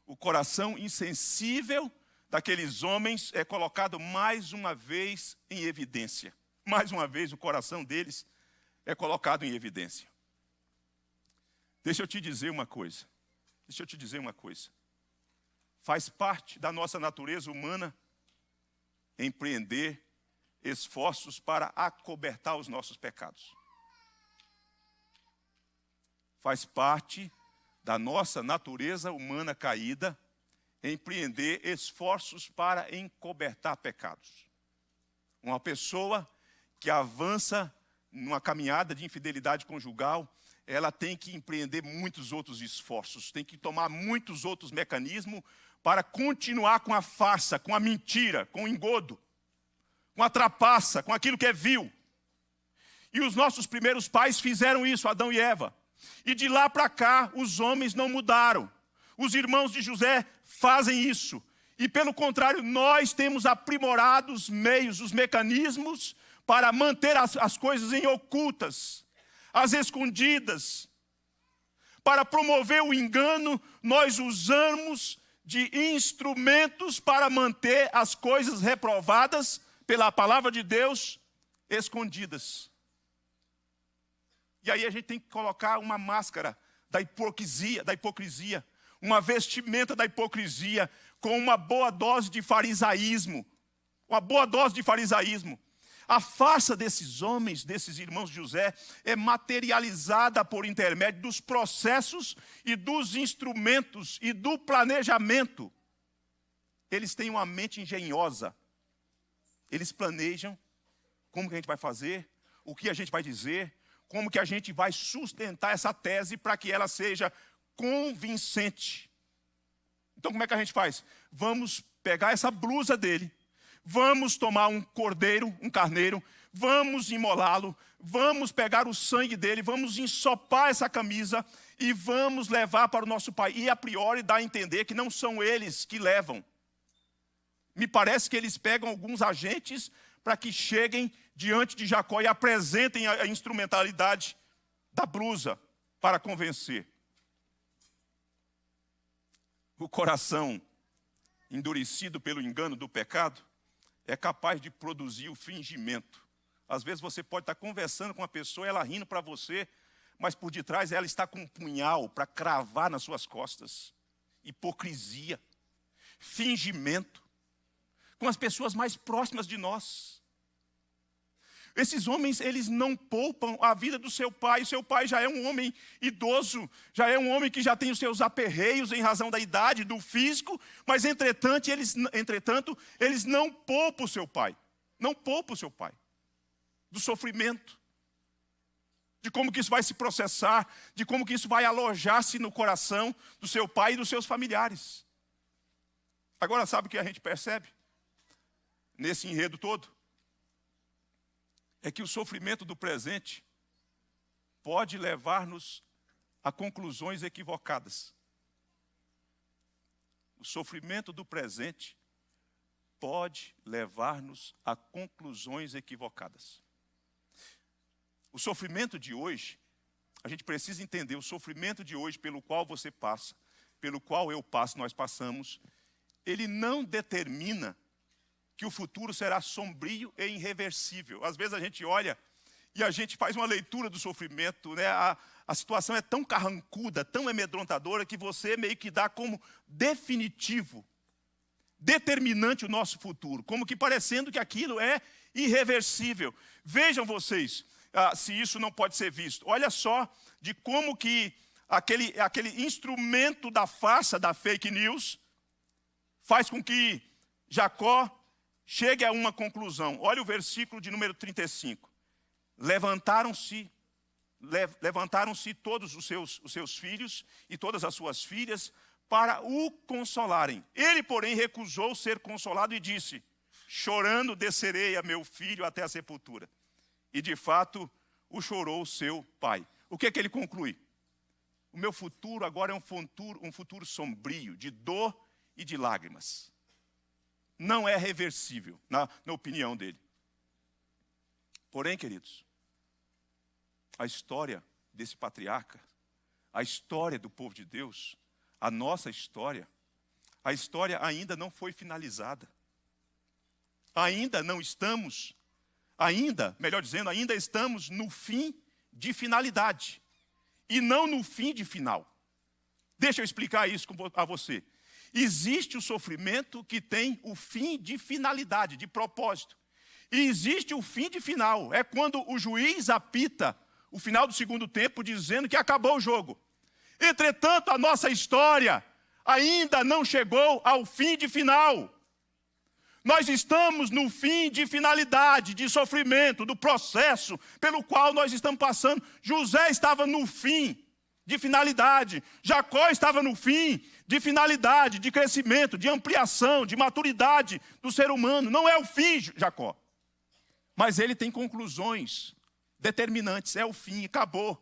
Speaker 1: o coração insensível daqueles homens é colocado mais uma vez em evidência. Mais uma vez o coração deles é colocado em evidência. Deixa eu te dizer uma coisa. Faz parte da nossa natureza humana empreender esforços para acobertar os nossos pecados. Faz parte da nossa natureza humana caída empreender esforços para encobertar pecados. Uma pessoa que avança numa caminhada de infidelidade conjugal, ela tem que empreender muitos outros esforços, tem que tomar muitos outros mecanismos para continuar com a farsa, com a mentira, com o engodo, com a trapaça, com aquilo que é vil. E os nossos primeiros pais fizeram isso, Adão e Eva. E de lá para cá, os homens não mudaram. Os irmãos de José fazem isso. E pelo contrário, nós temos aprimorado os meios, os mecanismos para manter as coisas em ocultas, as escondidas. Para promover o engano, nós usamos de instrumentos para manter as coisas reprovadas pela palavra de Deus escondidas. E aí a gente tem que colocar uma máscara da hipocrisia, uma vestimenta da hipocrisia, com uma boa dose de farisaísmo. A farsa desses homens, desses irmãos de José, é materializada por intermédio dos processos e dos instrumentos e do planejamento. Eles têm uma mente engenhosa. Eles planejam como que a gente vai fazer, o que a gente vai dizer, como que a gente vai sustentar essa tese para que ela seja convincente. Então como é que a gente faz? Vamos pegar essa blusa dele, vamos tomar um cordeiro, um carneiro, vamos imolá-lo, vamos pegar o sangue dele, vamos ensopar essa camisa e vamos levar para o nosso pai. E a priori dá a entender que não são eles que levam. Me parece que eles pegam alguns agentes para que cheguem diante de Jacó e apresentem a instrumentalidade da blusa para convencer. O coração endurecido pelo engano do pecado é capaz de produzir o fingimento. Às vezes você pode estar conversando com uma pessoa, ela rindo para você, mas por detrás ela está com um punhal para cravar nas suas costas. Hipocrisia, fingimento, com as pessoas mais próximas de nós. Esses homens, eles não poupam a vida do seu pai. O seu pai já é um homem idoso, já é um homem que já tem os seus aperreios em razão da idade, do físico, mas entretanto, eles não poupam o seu pai. Não poupam o seu pai. Do sofrimento. De como que isso vai se processar, de como que isso vai alojar-se no coração do seu pai e dos seus familiares. Agora, sabe o que a gente percebe nesse enredo todo? É que o sofrimento do presente pode levar-nos a conclusões equivocadas. O sofrimento do presente pode levar-nos a conclusões equivocadas. O sofrimento de hoje, a gente precisa entender, o sofrimento de hoje pelo qual você passa, pelo qual eu passo, nós passamos, ele não determina que o futuro será sombrio e irreversível. Às vezes a gente olha e a gente faz uma leitura do sofrimento, né? A situação é tão carrancuda, tão amedrontadora, que você meio que dá como definitivo, determinante o nosso futuro, como que parecendo que aquilo é irreversível. Vejam vocês, se isso não pode ser visto. Olha só de como que aquele instrumento da farsa, da fake news, faz com que Jacó chegue a uma conclusão. Olha o versículo de número 35. Levantaram-se todos os seus filhos e todas as suas filhas para o consolarem. Ele, porém, recusou ser consolado e disse: chorando descerei a meu filho até a sepultura. E de fato o chorou seu pai. O que é que ele conclui? o meu futuro agora é um futuro sombrio, de dor e de lágrimas. Não é reversível, na opinião dele. Porém, queridos, a história desse patriarca, a história do povo de Deus, a nossa história, a história ainda não foi finalizada. Ainda não estamos, melhor dizendo, ainda estamos no fim de finalidade. E não no fim de final. Deixa eu explicar isso a você. Existe o sofrimento que tem o fim de finalidade, de propósito. E existe o fim de final. É quando o juiz apita o final do segundo tempo dizendo que acabou o jogo. Entretanto, a nossa história ainda não chegou ao fim de final. Nós estamos no fim de finalidade, de sofrimento, do processo pelo qual nós estamos passando. José estava no fim de finalidade. Jacó estava no fim de finalidade, de crescimento, de ampliação, de maturidade do ser humano. Não é o fim, Jacó. Mas ele tem conclusões determinantes. É o fim, acabou.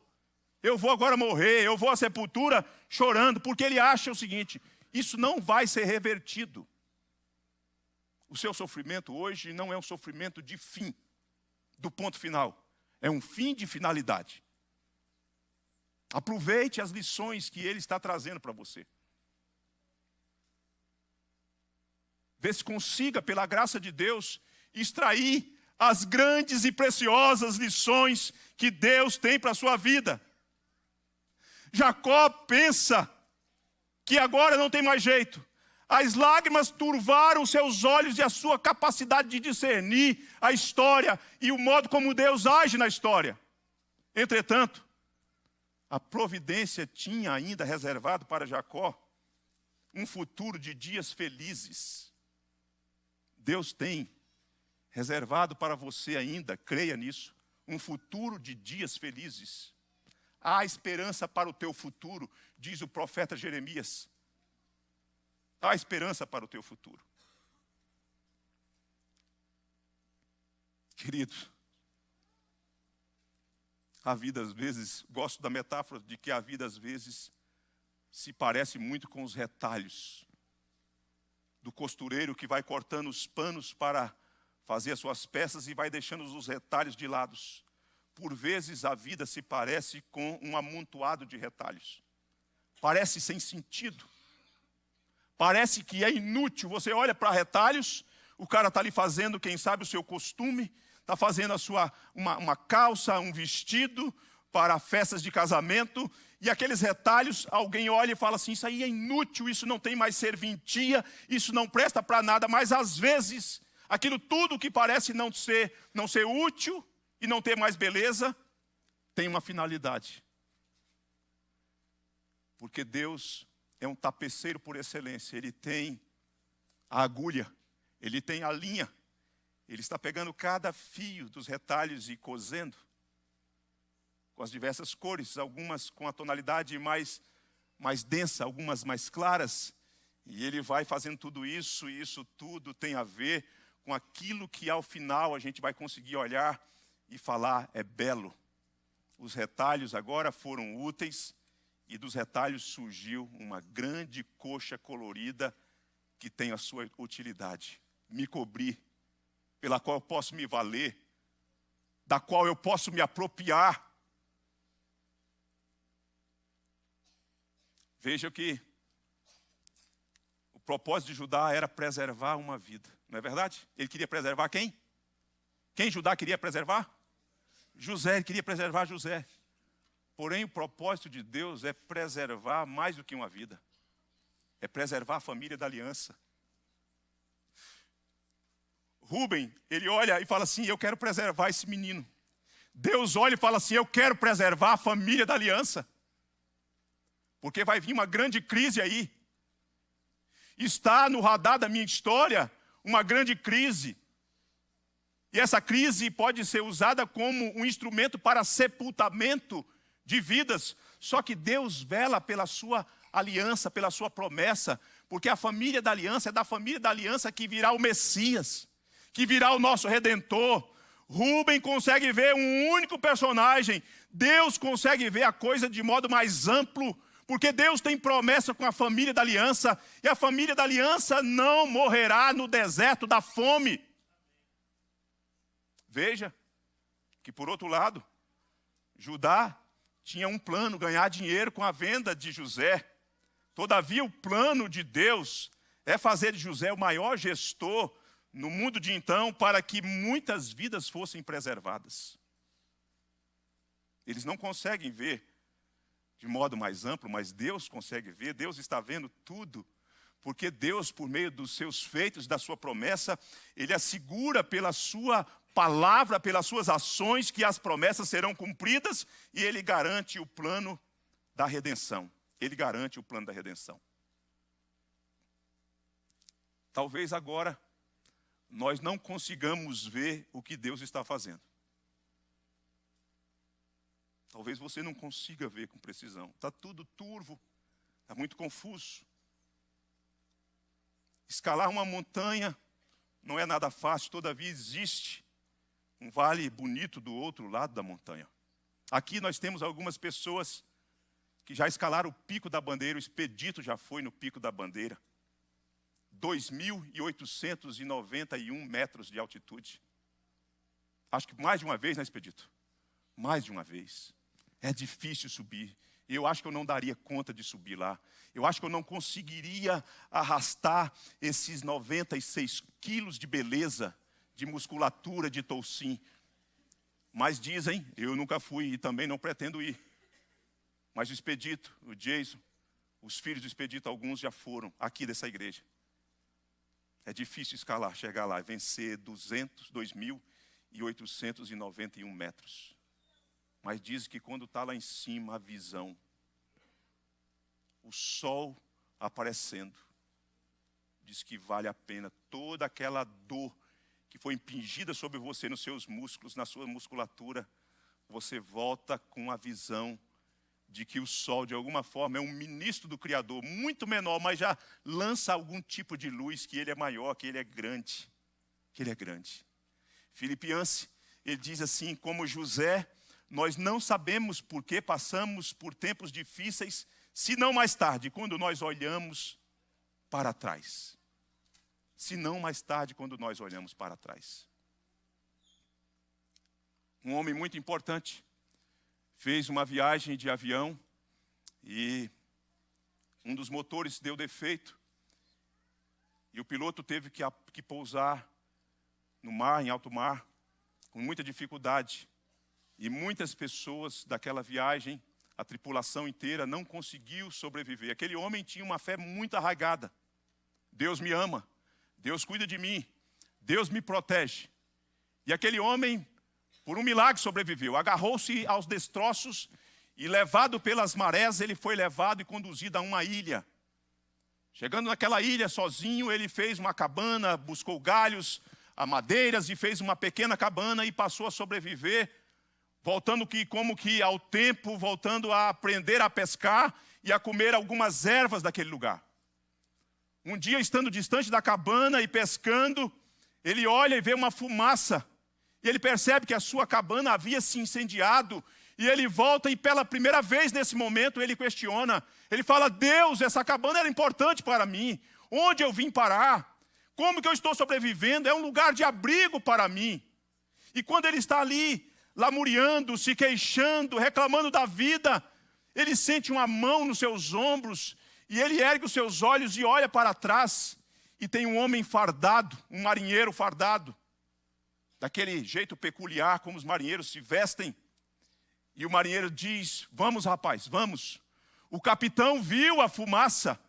Speaker 1: Eu vou agora morrer, eu vou à sepultura chorando, porque ele acha o seguinte: isso não vai ser revertido. O seu sofrimento hoje não é um sofrimento de fim, do ponto final. É um fim de finalidade. Aproveite as lições que ele está trazendo para você. Vê se consiga, pela graça de Deus, extrair as grandes e preciosas lições que Deus tem para a sua vida. Jacó pensa que agora não tem mais jeito. As lágrimas turvaram seus olhos e a sua capacidade de discernir a história e o modo como Deus age na história. Entretanto, a providência tinha ainda reservado para Jacó um futuro de dias felizes. Deus tem reservado para você ainda, creia nisso, um futuro de dias felizes. Há esperança para o teu futuro, diz o profeta Jeremias. Há esperança para o teu futuro. Queridos, a vida às vezes, gosto da metáfora de que a vida às vezes se parece muito com os retalhos do costureiro que vai cortando os panos para fazer as suas peças e vai deixando os retalhos de lado. Por vezes a vida se parece com um amontoado de retalhos. Parece sem sentido. Parece que é inútil. Você olha para retalhos, o cara está ali fazendo, quem sabe, o seu costume, está fazendo uma calça, um vestido para festas de casamento, e aqueles retalhos, alguém olha e fala assim: isso aí é inútil, isso não tem mais serventia, isso não presta para nada. Mas às vezes, aquilo tudo que parece não ser útil e não ter mais beleza, tem uma finalidade. Porque Deus é um tapeceiro por excelência. Ele tem a agulha, ele tem a linha. Ele está pegando cada fio dos retalhos e cosendo com as diversas cores, algumas com a tonalidade mais densa, algumas mais claras. E ele vai fazendo tudo isso, e isso tudo tem a ver com aquilo que ao final a gente vai conseguir olhar e falar: é belo. Os retalhos agora foram úteis, e dos retalhos surgiu uma grande coxa colorida que tem a sua utilidade. Me cobrir, pela qual eu posso me valer, da qual eu posso me apropriar. Veja que o propósito de Judá era preservar uma vida, não é verdade? Ele queria preservar quem? Quem Judá queria preservar? José, ele queria preservar José. Porém, o propósito de Deus é preservar mais do que uma vida. É preservar a família da aliança. Rubem, ele olha e fala assim: eu quero preservar esse menino. Deus olha e fala assim: eu quero preservar a família da aliança. Porque vai vir uma grande crise aí. Está no radar da minha história uma grande crise. E essa crise pode ser usada como um instrumento para sepultamento de vidas. Só que Deus vela pela sua aliança, pela sua promessa, porque a família da aliança é da família da aliança que virá o Messias, que virá o nosso Redentor. Rubem consegue ver um único personagem, Deus consegue ver a coisa de modo mais amplo Porque Deus tem promessa com a família da aliança, e a família da aliança não morrerá no deserto da fome. Veja que, por outro lado, Judá tinha um plano, ganhar dinheiro com a venda de José. Todavia, o plano de Deus é fazer de José o maior gestor no mundo de então, para que muitas vidas fossem preservadas. Eles não conseguem ver de modo mais amplo, mas Deus consegue ver. Deus está vendo tudo, porque Deus, por meio dos seus feitos, da sua promessa, Ele assegura pela sua palavra, pelas suas ações, que as promessas serão cumpridas, e Ele garante o plano da redenção. Ele garante o plano da redenção. Talvez agora nós não consigamos ver o que Deus está fazendo. Talvez você não consiga ver com precisão. Está tudo turvo, está muito confuso. Escalar uma montanha não é nada fácil, todavia existe um vale bonito do outro lado da montanha. Aqui nós temos algumas pessoas que já escalaram o Pico da Bandeira, o Expedito já foi no Pico da Bandeira. 2.891 metros de altitude. Acho que mais de uma vez, né, Expedito? Mais de uma vez. É difícil subir. Eu acho que eu não daria conta de subir lá. Eu acho que eu não conseguiria arrastar esses 96 quilos de beleza, de musculatura, de toucinho. Mas dizem, eu nunca fui e também não pretendo ir. Mas o Expedito, o Jason, os filhos do Expedito, alguns já foram aqui dessa igreja. É difícil escalar, chegar lá e vencer 2.891 metros. Mas diz que quando está lá em cima, a visão, o sol aparecendo, diz que vale a pena toda aquela dor que foi impingida sobre você, nos seus músculos, na sua musculatura. Você volta com a visão de que o sol, de alguma forma, é um ministro do Criador, muito menor, mas já lança algum tipo de luz, que ele é maior, que ele é grande. Que ele é grande. Filipenses, ele diz assim, como José, nós não sabemos por que passamos por tempos difíceis, se não mais tarde, quando nós olhamos para trás. Se não mais tarde, quando nós olhamos para trás. Um homem muito importante fez uma viagem de avião e um dos motores deu defeito. E o piloto teve que pousar no mar, em alto mar, com muita dificuldade. E muitas pessoas daquela viagem, a tripulação inteira, não conseguiu sobreviver. Aquele homem tinha uma fé muito arraigada. Deus me ama, Deus cuida de mim, Deus me protege. E aquele homem, por um milagre, sobreviveu. Agarrou-se aos destroços e, levado pelas marés, ele foi levado e conduzido a uma ilha. Chegando naquela ilha sozinho, ele fez uma cabana, buscou galhos, madeiras e fez uma pequena cabana e passou a sobreviver, voltando como que ao tempo, voltando a aprender a pescar e a comer algumas ervas daquele lugar. Um dia, estando distante da cabana e pescando, ele olha e vê uma fumaça. E ele percebe que a sua cabana havia se incendiado. E ele volta e pela primeira vez nesse momento ele questiona. Ele fala, Deus, essa cabana era importante para mim. Onde eu vim parar? Como que eu estou sobrevivendo? É um lugar de abrigo para mim. E quando ele está ali, lamuriando, se queixando, reclamando da vida, ele sente uma mão nos seus ombros. E ele ergue os seus olhos e olha para trás. E tem um homem fardado, um marinheiro fardado. Daquele jeito peculiar como os marinheiros se vestem. E o marinheiro diz, vamos rapaz, vamos. O capitão viu a fumaça,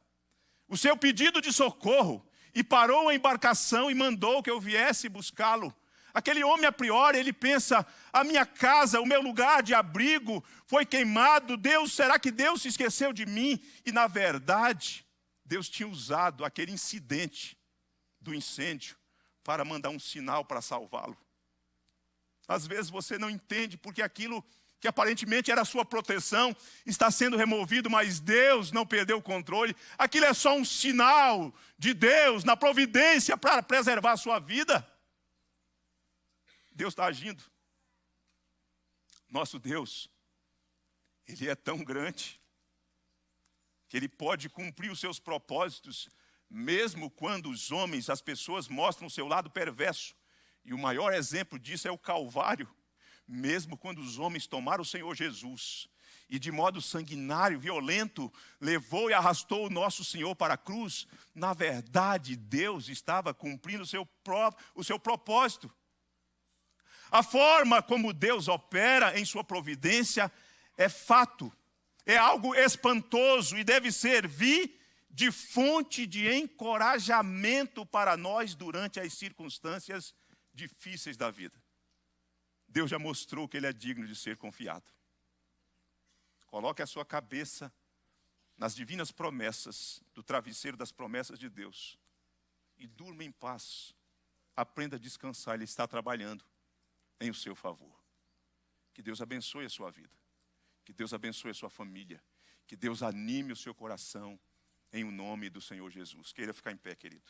Speaker 1: o seu pedido de socorro, e parou a embarcação e mandou que eu viesse buscá-lo. Aquele homem, a priori, ele pensa, a minha casa, o meu lugar de abrigo foi queimado. Deus, será que Deus se esqueceu de mim? E na verdade, Deus tinha usado aquele incidente do incêndio para mandar um sinal para salvá-lo. Às vezes você não entende porque aquilo que aparentemente era a sua proteção está sendo removido, mas Deus não perdeu o controle. Aquilo é só um sinal de Deus na providência para preservar a sua vida. Deus está agindo. Nosso Deus, Ele é tão grande, que Ele pode cumprir os seus propósitos, mesmo quando os homens, as pessoas mostram o seu lado perverso. E o maior exemplo disso é o Calvário. Mesmo quando os homens tomaram o Senhor Jesus e de modo sanguinário, violento, levou e arrastou o nosso Senhor para a cruz, na verdade, Deus estava cumprindo o seu propósito. A forma como Deus opera em sua providência é fato, é algo espantoso e deve servir de fonte de encorajamento para nós durante as circunstâncias difíceis da vida. Deus já mostrou que Ele é digno de ser confiado. Coloque a sua cabeça nas divinas promessas, do travesseiro das promessas de Deus, e durma em paz. Aprenda a descansar, Ele está trabalhando em o seu favor. Que Deus abençoe a sua vida, que Deus abençoe a sua família, que Deus anime o seu coração, em o nome do Senhor Jesus. Queira ficar em pé, querido.